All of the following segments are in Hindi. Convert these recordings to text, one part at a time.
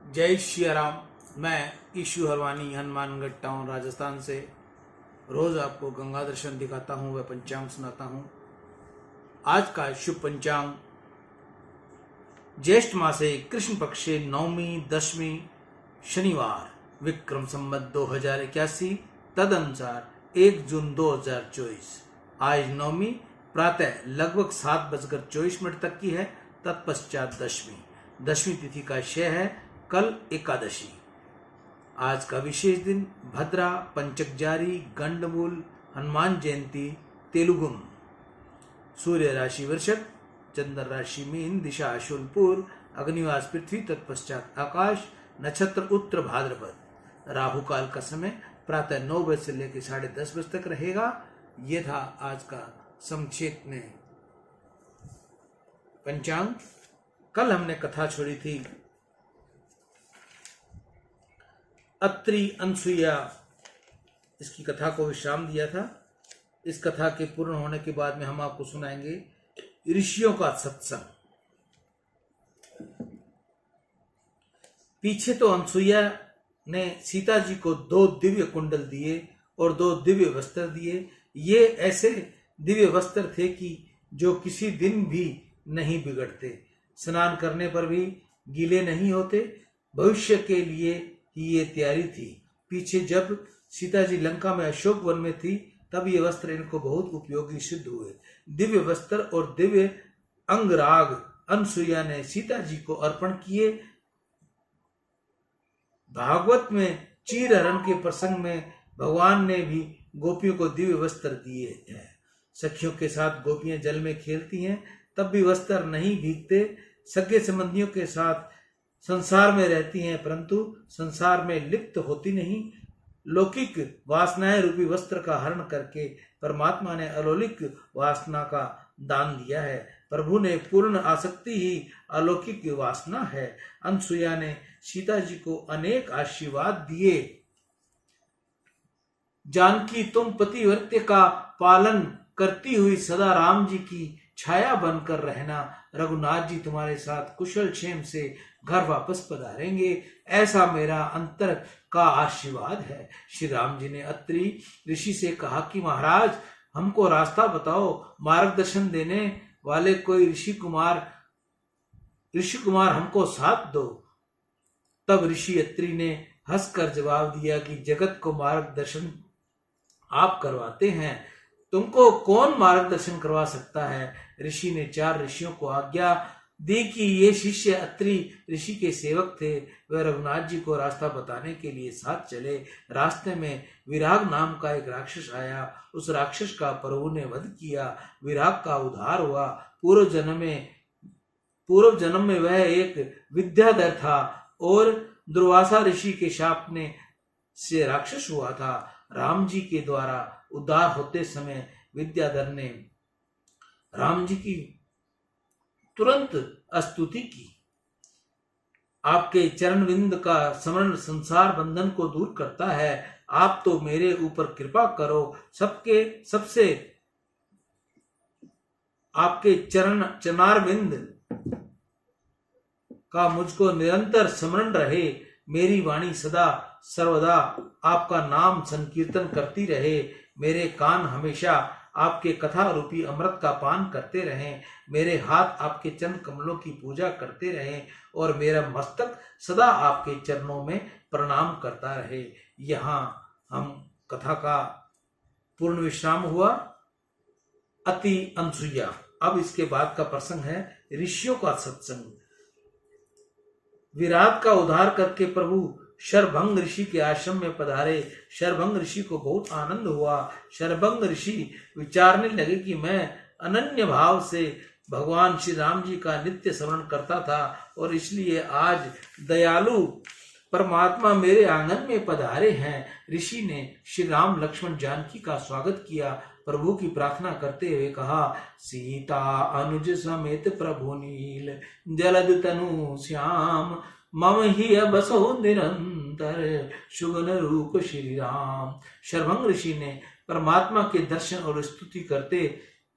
जय श्री राम। मैं ईशु हरवानी हनुमानगढ़ टाउन राजस्थान से रोज आपको गंगा दर्शन दिखाता हूँ व पंचांग सुनाता हूँ। आज का शुभ पंचांग ज्येष्ठ मासे कृष्ण पक्षे नवमी दशमी शनिवार विक्रम संवत 2081 तदनुसार 1 जून 2024। आज नवमी प्रातः लगभग 7:24 तक की है। तत्पश्चात दशमी तिथि का क्षय है। कल एकादशी। आज का विशेष दिन भद्रा, पंचक जारी, गंडमूल, हनुमान जयंती, तेलुगुम। सूर्य राशि वृषभ, चंद्र राशि मीन, दिशा शूलपुर, अग्निवास पृथ्वी, तत्पश्चात आकाश, नक्षत्र उत्तर भाद्रपद। राहु काल का समय प्रातः 9 बजे से लेकर 10:30 बजे तक रहेगा। यह था आज का संक्षेप में पंचांग। कल हमने कथा छोड़ी थी अत्रि अनसुईया, इसकी कथा को विश्राम दिया था। इस कथा के पूर्ण होने के बाद में हम आपको सुनाएंगे ऋषियों का सत्संग। पीछे तो अनसुईया ने सीता जी को 2 दिव्य कुंडल दिए और 2 दिव्य वस्त्र दिए। ये ऐसे दिव्य वस्त्र थे कि जो किसी दिन भी नहीं बिगड़ते, स्नान करने पर भी गीले नहीं होते। भविष्य के लिए ही ये तैयारी थी। पीछे जब सीता जी लंका में अशोक वन में थी तब ये वस्त्र इनको बहुत उपयोगी सिद्ध हुए। दिव्य वस्त्र और दिव्य अंगराग अनसुईया ने सीता जी को अर्पण किए। भागवत में चीर हरण के प्रसंग में भगवान ने भी गोपियों को दिव्य वस्त्र दिए हैं। सखियों के साथ गोपियां जल में खेलती हैं तब भी वस्त्र नहीं भीगते। सगे संबंधियों के साथ संसार में रहती हैं परंतु संसार में लिप्त होती नहीं। लौकिक वासनाएं रूपी वस्त्र का हरण करके परमात्मा ने अलौकिक वासना का दान दिया है। प्रभु ने पूर्ण आसक्ति ही अलौकिक वासना है। अनसुईया ने सीता जी को अनेक आशीर्वाद दिए। जानकी तुम पतिव्रत्य का पालन करती हुई सदा राम जी की छाया बनकर रहना। रघुनाथ जी तुम्हारे साथ कुशल क्षेम से घर वापस पधारेंगे, ऐसा मेरा अंतर का आशीर्वाद है। श्री राम जी ने अत्रि ऋषि से कहा कि महाराज हमको रास्ता बताओ, मार्गदर्शन देने वाले कोई ऋषि कुमार हमको साथ दो। तब ऋषि अत्रि ने हंसकर जवाब दिया कि जगत को मार्गदर्शन आप करवाते हैं, तुमको कौन मार्गदर्शन करवा सकता है। ऋषि ने 4 ऋषियों को आज्ञा दी कि ये शिष्य अत्रि ऋषि के सेवक थे। वह रघुनाथ जी को रास्ता बताने के लिए साथ चले। रास्ते में विराग नाम का एक राक्षस आया। उस राक्षस का प्रभु ने वध किया। विराग का उद्धार हुआ। पूर्व जन्म में वह एक विद्याधर था और दुर्वासा ऋषि के शाप से राक्षस हुआ था। राम जी के द्वारा उद्धार होते समय विद्याधर ने राम जी की तुरंत स्तुति की। आपके चरण विंद का स्मरण संसार बंधन को दूर करता है। आप तो मेरे ऊपर कृपा करो। सबसे आपके चरणार विंद का मुझको निरंतर स्मरण रहे। मेरी वाणी सदा सर्वदा आपका नाम संकीर्तन करती रहे। मेरे कान हमेशा आपके कथा रूपी अमृत का पान करते रहें। मेरे हाथ आपके चरण कमलों की पूजा करते रहें और मेरा मस्तक सदा आपके चरणों में प्रणाम करता रहे। यहाँ हम कथा का पूर्ण विश्राम हुआ। अति अनसुईया। अब इसके बाद का प्रसंग है ऋषियों का सत्संग। विराट का उद्धार करके प्रभु शरभंग ऋषि के आश्रम में पधारे। शरभंग ऋषि को बहुत आनंद हुआ। शरभंग ऋषि विचारने लगे कि मैं अनन्य भाव से भगवान श्री राम जी का नित्य स्मरण करता था और इसलिए आज दयालु परमात्मा मेरे आंगन में पधारे हैं। ऋषि ने श्री राम लक्ष्मण जानकी का स्वागत किया। प्रभु की प्रार्थना करते हुए कहा, सीता अनुज समेत प्रभु नील जलद तनु श्याम मम ही बसो निरंतर सुगन रूप श्री राम। शरभंग ऋषि ने परमात्मा के दर्शन और स्तुति करते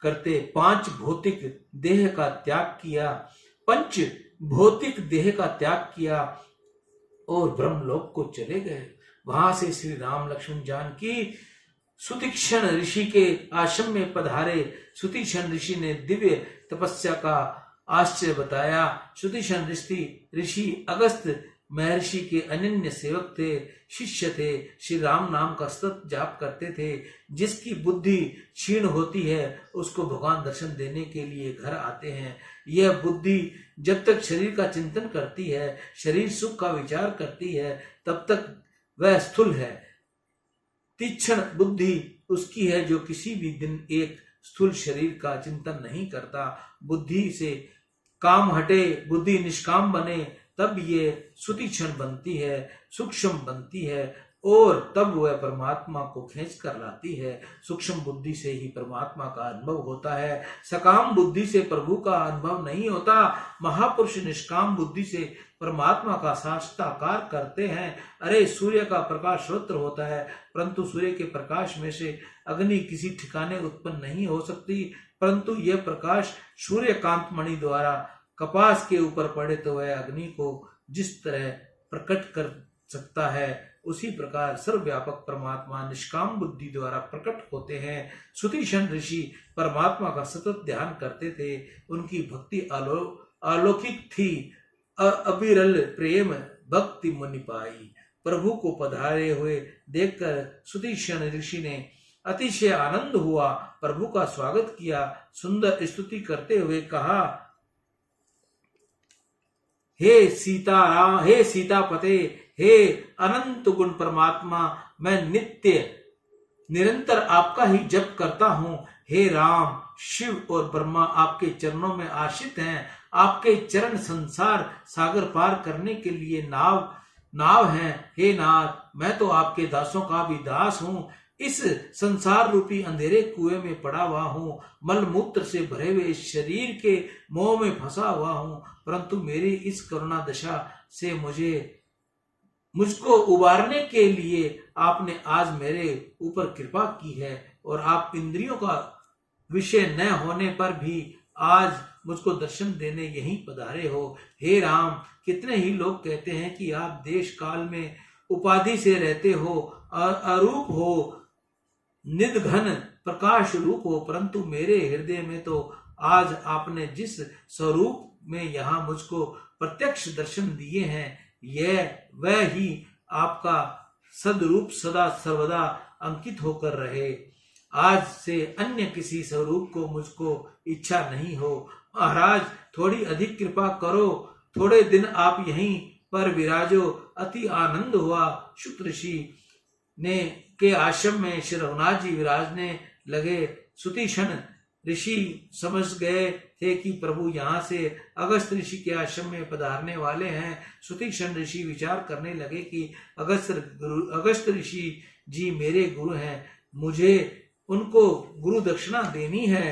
करते 5 भौतिक देह का त्याग किया। पंच भौतिक देह का त्याग किया और ब्रह्मलोक को चले गए। वहां से श्री राम लक्ष्मण जानकी सुतीक्षण ऋषि के आश्रम में पधारे। सुतीक्षण ऋषि ने दिव्य तपस्या का आश्चर्य बताया। सुतीक्षण ऋषि अगस्त महर्षि के अनन्य सेवक थे, शिष्य थे। श्री राम नाम का सतत जाप करते थे। जिसकी बुद्धि क्षीण होती है उसको भगवान दर्शन देने के लिए घर आते हैं। यह बुद्धि जब तक शरीर का चिंतन करती है, शरीर सुख का विचार करती है, तब तक वह स्थूल है। तीक्ष्ण बुद्धि उसकी है जो किसी भी दिन एक स्थूल शरीर का चिंतन नहीं करता। बुद्धि से काम हटे, बुद्धि निष्काम बने, तब ये सुतीक्षण बनती है, सूक्ष्म बनती है और तब वह परमात्मा को खींच कर लाती है। सूक्ष्म बुद्धि से ही परमात्मा का अनुभव होता है। सकाम बुद्धि से प्रभु का अनुभव नहीं होता। महापुरुष निष्काम बुद्धि से परमात्मा का साक्षात्कार करते हैं। अरे सूर्य का प्रकाश स्रोत्र होता है, परंतु सूर्य के प्रकाश में से अग्नि किसी ठिकाने उत्पन्न नहीं हो सकती, परंतु यह प्रकाश सूर्यकांत मणि द्वारा कपास के ऊपर पड़े तो वह अग्नि को जिस तरह प्रकट कर सकता है, उसी प्रकार सर्वव्यापक परमात्मा निष्काम बुद्धि द्वारा प्रकट होते हैं। सुतीक्षण ऋषि परमात्मा का सतत ध्यान करते थे। उनकी भक्ति अलौकिक थी। अविरल प्रेम भक्ति मुनि पाई। प्रभु को पधारे हुए देखकर सुतीक्षण ऋषि ने अतिशय आनंद हुआ। प्रभु का स्वागत किया। सुंदर स्तुति करते हुए कहा, हे सीताराम, हे सीतापते, हे अनंत गुण परमात्मा, मैं नित्य निरंतर आपका ही जप करता हूँ। हे राम, शिव और ब्रह्मा आपके चरणों में आश्रित हैं। आपके चरण संसार सागर पार करने के लिए नाव हैं। हे नाथ, मैं तो आपके दासों का भी दास हूँ। इस संसार रूपी अंधेरे कुएं में पड़ा हुआ हूँ। मल मूत्र से भरे हुए शरीर के मोह में फंसा हुआ हूँ, परंतु मेरी इस करुणा दशा से मुझको उबारने के लिए आपने आज मेरे ऊपर कृपा की है और आप इंद्रियों का विषय न होने पर भी आज मुझको दर्शन देने यहीं पधारे हो। हे राम, कितने ही लोग कहते हैं कि आप देश काल में उपाधि से रहते हो, अरूप हो, निधघन प्रकाश रूप हो, परंतु मेरे हृदय में तो आज आपने जिस स्वरूप में यहाँ मुझको प्रत्यक्ष दर्शन दिए हैं, यह वह ही आपका सदरूप सदा सर्वदा अंकित होकर रहे। आज से अन्य किसी स्वरूप को मुझको इच्छा नहीं हो। महाराज, थोड़ी अधिक कृपा करो, थोड़े दिन आप यहीं पर विराजो। अति आनंद हुआ। शुक ऋषि ने के आश्रम में श्री रघुनाथ जी विराजने लगे। सुतीक्षण ऋषि समझ गए थे कि प्रभु यहाँ से अगस्त ऋषि के आश्रम में पधारने वाले हैं। सुतीक्षण ऋषि विचार करने लगे कि अगस्त ऋषि जी मेरे गुरु हैं, मुझे उनको गुरु दक्षिणा देनी है।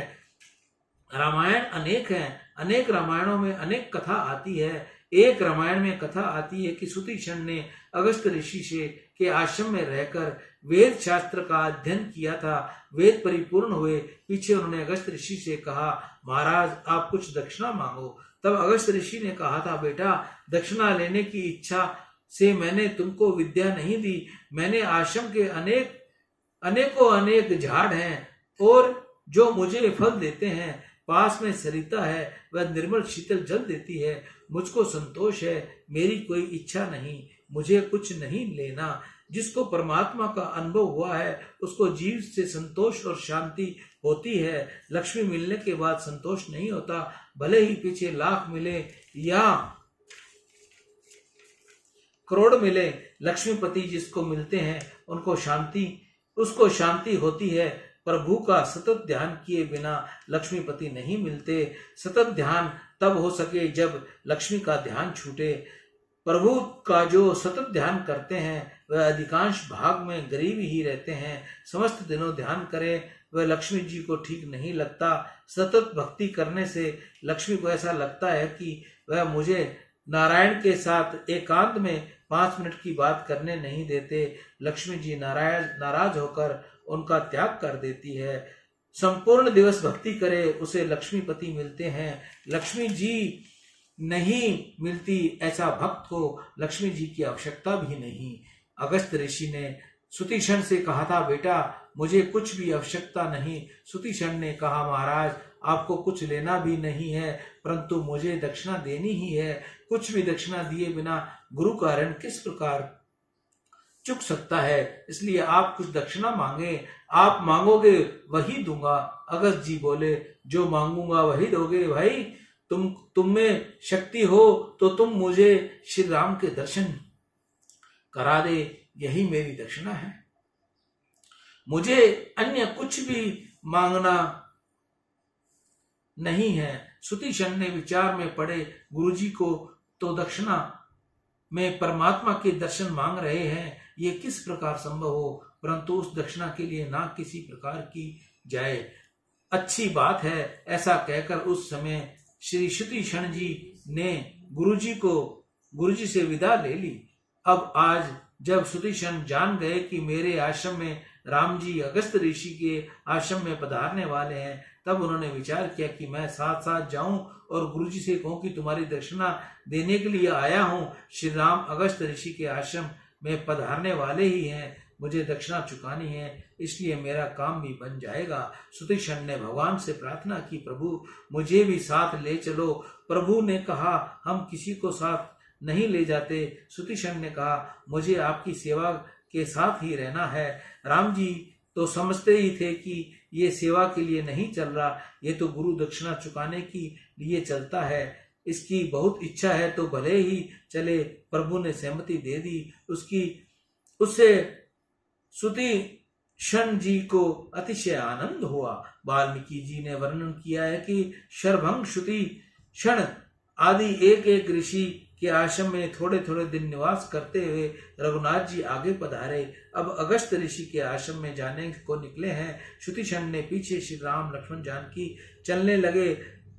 रामायण अनेक हैं, अनेक रामायणों में अनेक कथा आती है। एक रामायण में कथा आती है कि सुतीक्षण ने अगस्त ऋषि से के आश्रम में रहकर वेद शास्त्र का अध्ययन किया था। वेद परिपूर्ण हुए। पीछे उन्होंने अगस्त ऋषि से कहा, महाराज आप कुछ दक्षिणा मांगो। तब अगस्त ऋषि ने कहा था, बेटा दक्षिणा लेने की इच्छा से मैंने तुमको विद्या नहीं दी। मैंने आश्रम के अनेकों अनेक झाड़ हैं और जो मुझे फल देते हैं। पास में सरिता है, वह निर्मल शीतल जल देती है। मुझको संतोष है, मेरी कोई इच्छा नहीं, मुझे कुछ नहीं लेना। जिसको परमात्मा का अनुभव हुआ है उसको जीव से संतोष और शांति होती है। लक्ष्मी मिलने के बाद संतोष नहीं होता, भले ही पीछे लाख मिले या करोड़ मिले। लक्ष्मीपति जिसको मिलते हैं उसको शांति होती है। प्रभु का सतत ध्यान किए बिना लक्ष्मीपति नहीं मिलते। सतत ध्यान तब हो सके जब लक्ष्मी का ध्यान छूटे। प्रभु का जो सतत ध्यान करते हैं वह अधिकांश भाग में गरीब ही रहते हैं। समस्त दिनों ध्यान करें, वह लक्ष्मी जी को ठीक नहीं लगता। सतत भक्ति करने से लक्ष्मी को ऐसा लगता है कि वह मुझे नारायण के साथ एकांत में 5 मिनट की बात करने नहीं देते। लक्ष्मी जी नाराज होकर उनका त्याग कर देती है। संपूर्ण दिवस भक्ति करे उसे लक्ष्मीपति मिलते हैं। लक्ष्मी जी नहीं मिलती, ऐसा भक्त को लक्ष्मी जी की आवश्यकता भी नहीं। अगस्त ऋषि ने सुतीक्षण से कहा था, बेटा मुझे कुछ भी आवश्यकता नहीं। सुतीक्षण ने कहा, महाराज आपको कुछ लेना भी नहीं है, परंतु मुझे दक्षिणा देनी ही है। कुछ भी दक्षिणा दिए बिना गुरु का ऋण किस प्रकार चुक सकता है, इसलिए आप कुछ दक्षिणा मांगे। आप मांगोगे वही दूंगा। अगस्त जी बोले, जो मांगूंगा वही दोगे। भाई तुम में शक्ति हो तो तुम मुझे श्री राम के दर्शन करा दे, यही मेरी दक्षिणा है। मुझे अन्य कुछ भी मांगना नहीं है। सुतीक्षण ने विचार में पड़े, गुरुजी को तो दक्षिणा में परमात्मा के दर्शन मांग रहे हैं, ये किस प्रकार संभव हो, परंतु उस दक्षिणा के लिए ना किसी प्रकार की जाए। अच्छी बात है। ऐसा कहकर उस समय श्री सुतीक्षण जी ने गुरुजी से विदा ले ली। अब आज जब सुतीक्षण जान गए कि मेरे आश्रम में राम जी अगस्त ऋषि के आश्रम में पधारने वाले हैं, तब उन्होंने विचार किया कि मैं साथ साथ जाऊं और गुरुजी से कहूं कि तुम्हारी दक्षिणा देने के लिए आया हूं। श्री राम अगस्त ऋषि के आश्रम में पधारने वाले ही हैं, मुझे दक्षिणा चुकानी है, इसलिए मेरा काम भी बन जाएगा। सुतीक्षण ने भगवान से प्रार्थना की, प्रभु मुझे भी साथ ले चलो। प्रभु ने कहा, हम किसी को साथ नहीं ले जाते। सुतीक्षण ने कहा, मुझे आपकी सेवा के साथ ही रहना है। राम जी तो समझते ही थे कि ये सेवा के लिए नहीं चल रहा, ये तो गुरु दक्षिणा चुकाने के लिए चलता है। इसकी बहुत इच्छा है तो भले ही चले। प्रभु ने सहमति दे दी। उससे सुतीक्षण जी को अतिशय आनंद हुआ। वाल्मीकि जी ने वर्णन किया है कि शरभंग, सुतीक्षण आदि एक एक ऋषि के आश्रम में थोड़े थोड़े दिन निवास करते हुए रघुनाथ जी आगे पधारे। अब अगस्त ऋषि के आश्रम में जाने को निकले हैं। सुतीक्षण ने पीछे श्री राम लक्ष्मण जानकी चलने लगे।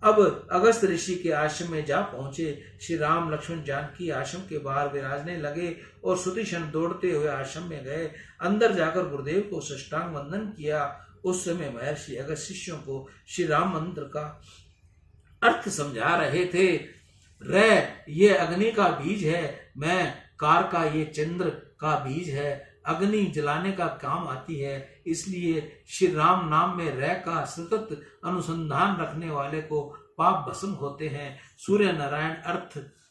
अब अगस्त ऋषि के आश्रम में जा पहुंचे। श्री राम लक्ष्मण जानकी आश्रम के बाहर विराजने लगे और सुतीक्षण दौड़ते हुए आश्रम में गए। अंदर जाकर गुरुदेव को साष्टांग वंदन किया। उस समय महर्षि अगस्त शिष्यों को श्री राम मंत्र का अर्थ समझा रहे थे। ये अग्नि का बीज है, मैं कार का ये चंद्र का बीज है। अग्नि जलाने का काम आती है, इसलिए श्री राम नाम में रै का सतत अनुसंधान रखने वाले को पाप भस्म होते हैं। सूर्य नारायण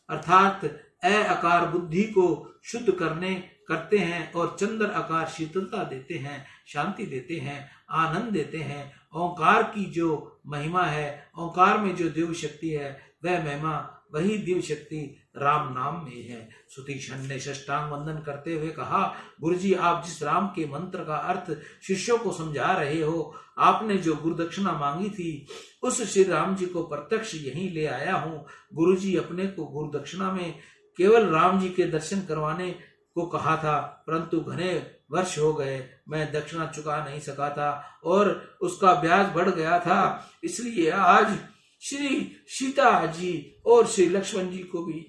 अर्थात ए आकार बुद्धि को शुद्ध करते हैं और चंद्र आकार शीतलता देते हैं, शांति देते हैं, आनंद देते हैं। ओंकार की जो महिमा है, ओंकार में जो दिव्य शक्ति है, वह महिमा वही दिव्य शक्ति राम नाम में है। सुतीक्षण ने साष्टांग वंदन करते हुए कहा, गुरुजी आप जिस राम के मंत्र का अर्थ शिष्यों को समझा रहे हो, आपने जो गुरुदक्षिणा मांगी थी, उस श्री राम जी को प्रत्यक्ष यहीं ले आया हूँ। गुरुजी अपने को गुरुदक्षिणा में केवल राम जी के दर्शन करवाने को कहा था, परंतु घने वर्ष हो गए मैं दक्षिणा चुका नहीं सका था और उसका ब्याज बढ़ गया था, इसलिए आज श्री सीता जी और श्री लक्ष्मण जी को भी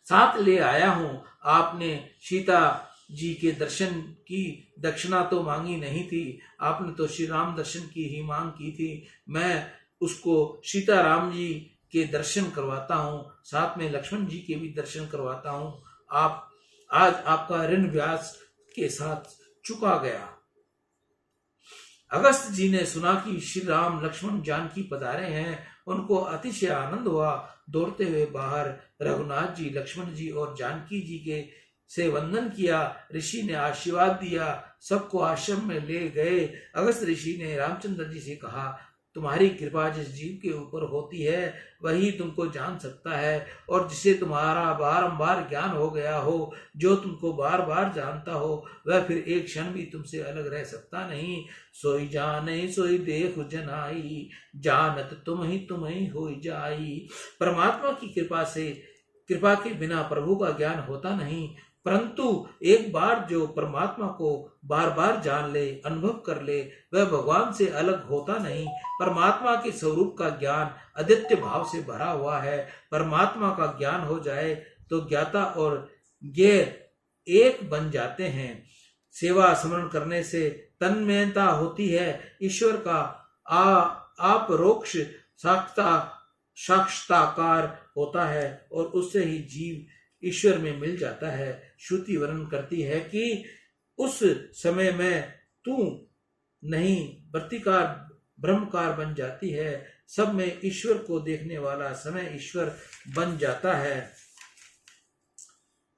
साथ ले आया हूँ। आपने सीता जी के दर्शन की दक्षिणा तो मांगी नहीं थी, आपने तो श्री राम दर्शन की ही मांग की थी। मैं उसको सीता राम जी के दर्शन करवाता हूँ, साथ में लक्ष्मण जी के भी दर्शन करवाता हूँ। आज आपका ऋण ब्याज के साथ चुका गया। अगस्त जी ने सुना कि श्री राम लक्ष्मण जानकी पधारे हैं, उनको अतिशय आनंद हुआ। दौड़ते हुए बाहर रघुनाथ जी, लक्ष्मण जी और जानकी जी के से वंदन किया। ऋषि ने आशीर्वाद दिया, सबको आश्रम में ले गए। अगस्त ऋषि ने रामचंद्र जी से कहा, तुम्हारी कृपा जिस जीव के ऊपर होती है वही तुमको जान सकता है, और जिसे तुम्हारा बारंबार ज्ञान हो गया हो, जो तुमको बार बार जानता हो, वह फिर एक क्षण भी तुमसे अलग रह सकता नहीं। सोई जाने सोई देख जनाई, जानत तुम ही हो जाई। परमात्मा की कृपा के बिना प्रभु का ज्ञान होता नहीं, परंतु एक बार जो परमात्मा को बार बार जान ले, अनुभव कर ले, वह भगवान से अलग होता नहीं। परमात्मा के स्वरूप का ज्ञान अद्वितीय भाव से भरा हुआ है। परमात्मा का ज्ञान हो जाए तो ज्ञाता और ज्ञेय एक बन जाते हैं। सेवा स्मरण करने से तन्मयता होती है। ईश्वर का आप रोक्ष साक्षता साक्षात्कार होता है और उससे ही जीव ईश्वर में मिल जाता है। श्रुति वर्णन करती है कि उस समय में तू नहीं वर्तिकार ब्रह्मकार बन जाती है, सब में ईश्वर को देखने वाला समय ईश्वर बन जाता है।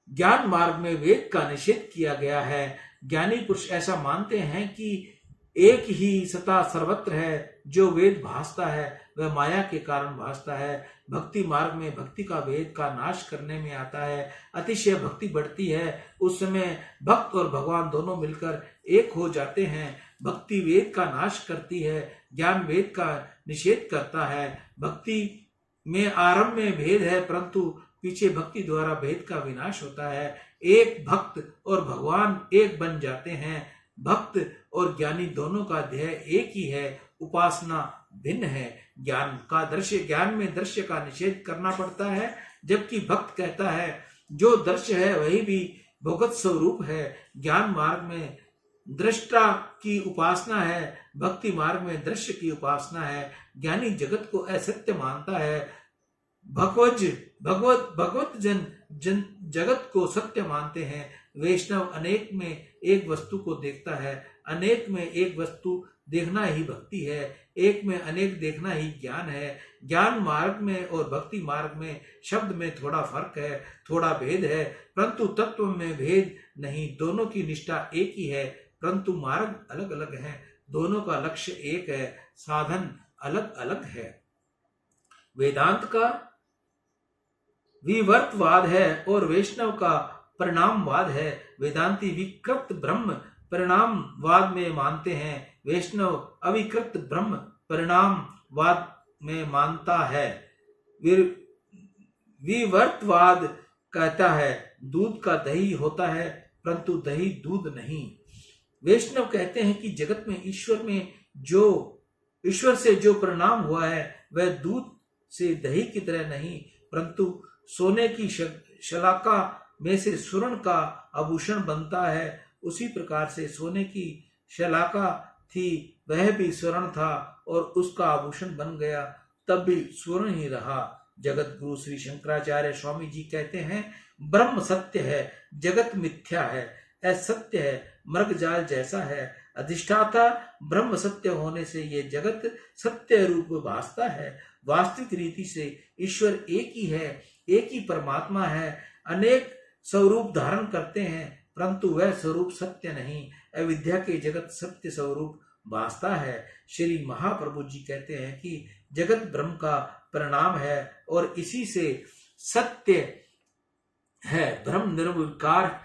ज्ञान मार्ग में वेद का निषेध किया गया है। ज्ञानी पुरुष ऐसा मानते हैं कि एक ही सत्ता सर्वत्र है। जो वेद भासता है वह माया के कारण भासता है। भक्ति मार्ग में भक्ति का वेद का नाश करने में आता है। अतिशय भक्ति बढ़ती है, उस समय भक्त और भगवान दोनों मिलकर एक हो जाते हैं। भक्ति वेद का नाश करती है, ज्ञान वेद का निषेध करता है। भक्ति में आरंभ में भेद है, परंतु पीछे भक्ति द्वारा भेद का विनाश होता है। एक भक्त और भगवान एक बन जाते हैं। भक्त और ज्ञानी दोनों का ध्येय एक ही है, उपासना भिन्न है। ज्ञान में दृश्य का निषेध करना पड़ता है, जबकि भक्त कहता है जो दृश्य है वही भी भगवत स्वरूप है। ज्ञान मार्ग में दृष्टा की उपासना है, भक्ति मार्ग में दृश्य की उपासना है। ज्ञानी जगत को असत्य मानता है, भगवत जन जगत को सत्य मानते हैं। वैष्णव अनेक में एक वस्तु को देखता है। अनेक में एक वस्तु देखना ही भक्ति है, एक में अनेक देखना ही ज्ञान है। ज्ञान मार्ग में और भक्ति मार्ग में शब्द में थोड़ा फर्क है, थोड़ा भेद है, परंतु तत्व में भेद नहीं। दोनों की निष्ठा एक ही है, परंतु मार्ग अलग अलग है। दोनों का लक्ष्य एक है, साधन अलग अलग है। वेदांत का विवर्तवाद है और वैष्णव का परिणामवाद है। वेदांती विकृत ब्रह्म परिणामवाद में मानते हैं, वैष्णव अविकृत ब्रह्म परिणामवाद में मानता है। विवर्तवाद कहता है दूध का दही होता है, परंतु दही दूध नहीं। वैष्णव कहते हैं कि जगत में ईश्वर से जो परिणाम हुआ है वह दूध से दही की तरह नहीं, परंतु सोने की शलाका में से स्वर्ण का आभूषण बनता है। उसी प्रकार से सोने की शलाका थी, वह भी स्वर्ण था और उसका आभूषण बन गया, तब भी स्वर्ण ही रहा। जगत गुरु श्री शंकराचार्य स्वामी जी कहते हैं ब्रह्म सत्य है, जगत मिथ्या है, असत्य है, मृगजाल जैसा है। अधिष्ठाता ब्रह्म सत्य होने से ये जगत सत्य रूप भासता है। वास्तविक रीति से ईश्वर एक ही है, एक ही परमात्मा है। अनेक स्वरूप धारण करते हैं, परंतु वह स्वरूप सत्य नहीं। अविद्या के जगत सत्य स्वरूप भासता है। श्री महाप्रभु जी कहते हैं कि जगत ब्रह्म का परिणाम है और इसी से सत्य है। ब्रह्म निर्विकार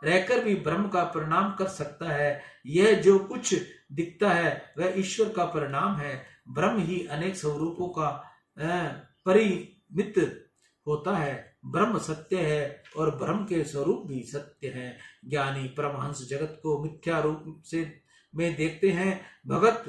रहकर भी ब्रह्म का परिणाम कर सकता है। यह जो कुछ दिखता है वह ईश्वर का परिणाम है। ब्रह्म ही अनेक स्वरूपों का परिमित होता है। ब्रह्म सत्य है और ब्रह्म के स्वरूप भी सत्य है। ज्ञानी परमहंस जगत को मिथ्या रूप से में देखते हैं। भगत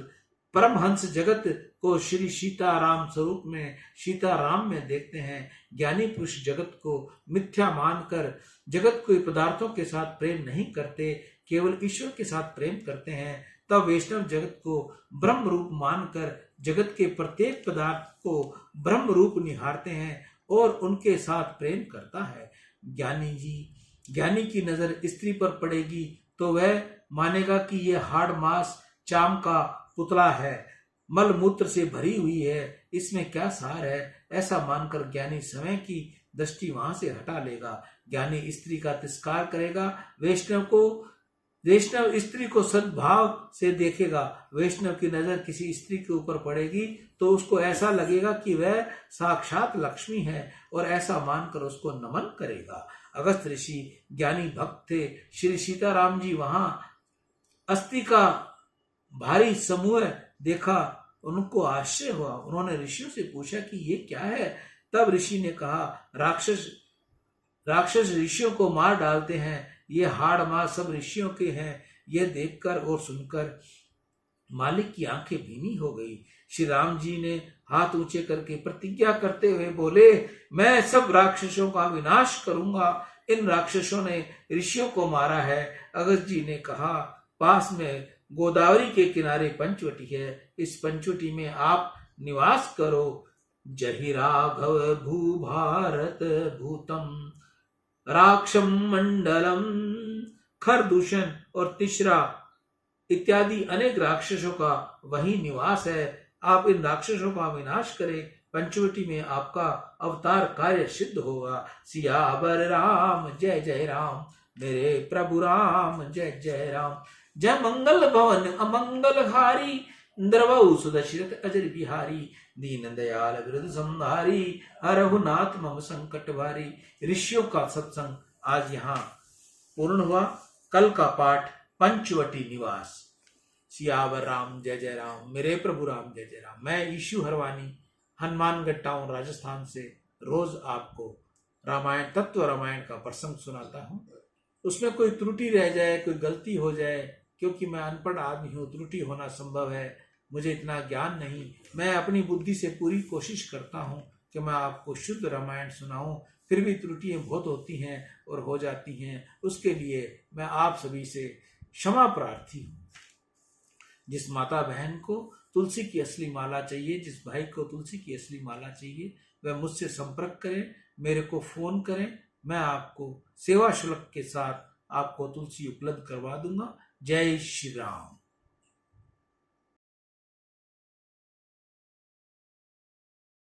परमहंस जगत को श्री सीताराम स्वरूप में सीताराम में देखते हैं। ज्ञानी पुरुष जगत को मिथ्या मानकर जगत के पदार्थों के साथ प्रेम नहीं करते, केवल ईश्वर के साथ प्रेम करते हैं। तब वैष्णव जगत को ब्रह्म रूप मानकर जगत के प्रत्येक पदार्थ को ब्रह्म रूप निहारते हैं और उनके साथ प्रेम करता है। ज्ञानी की नजर स्त्री पर पड़ेगी तो वह मानेगा कि यह हाड़ मांस चाम का पुतला है, मल मूत्र से भरी हुई है, इसमें क्या सार है। ऐसा मानकर ज्ञानी समय की दृष्टि वहां से हटा लेगा। ज्ञानी स्त्री का तिरस्कार करेगा। वैष्णव स्त्री को सद्भाव से देखेगा। वैष्णव की नजर किसी स्त्री के ऊपर पड़ेगी तो उसको ऐसा लगेगा कि वह साक्षात लक्ष्मी है और ऐसा मानकर उसको नमन करेगा। अगस्त ऋषि ज्ञानी भक्त थे। श्री सीताराम जी वहां अस्थि का भारी समूह देखा, उनको आश्चर्य हुआ। उन्होंने ऋषियों से पूछा कि ये क्या है। तब ऋषि ने कहा राक्षस ऋषियों को मार डालते हैं, ये हाड़ मांस सब ऋषियों के हैं। यह देखकर और सुनकर मालिक की आंखें भीनी हो गई। श्री राम जी ने हाथ ऊंचे करके प्रतिज्ञा करते हुए बोले, मैं सब राक्षसों का विनाश करूंगा। इन राक्षसों ने ऋषियों को मारा है। अगस्त जी ने कहा, पास में गोदावरी के किनारे पंचवटी है, इस पंचवटी में आप निवास करो। जहि राघव भूभारत भूतम राक्षम मंडलम खरदूषण और तिश्रा इत्यादि अनेक राक्षसों का वही निवास है। आप इन राक्षसों का विनाश करें, पंचवटी में आपका अवतार कार्य सिद्ध होगा। सियावर राम जय जय राम, मेरे प्रभु राम जय जय राम। जय मंगल भवन अमंगल हारी, द्रवऊ सुदशरथ अजर बिहारी। दीन दयाल विरुद्ध संहारी, हरहु नाथ मम संकट भारी। ऋषियों का सत्संग आज यहाँ पूर्ण हुआ। कल का पाठ पंचवटी निवास। सियावर राम जय जय राम, मेरे प्रभु राम जय जय राम। मैं ईशु हरवानी हनुमानगढ़ टाउन राजस्थान से रोज आपको रामायण तत्व रामायण का प्रसंग सुनाता हूँ। उसमें कोई त्रुटि रह जाए, कोई गलती हो जाए, क्योंकि मैं अनपढ़ आदमी हूँ, त्रुटि होना संभव है, मुझे इतना ज्ञान नहीं। मैं अपनी बुद्धि से पूरी कोशिश करता हूँ कि मैं आपको शुद्ध रामायण सुनाऊं, फिर भी त्रुटियां बहुत होती हैं और हो जाती हैं। उसके लिए मैं आप सभी से क्षमा प्रार्थी हूँ। जिस माता बहन को तुलसी की असली माला चाहिए, जिस भाई को तुलसी की असली माला चाहिए, वह मुझसे संपर्क करें, मेरे को फोन करें। मैं आपको सेवा शुल्क के साथ आपको तुलसी उपलब्ध करवा दूंगा। जय श्री राम।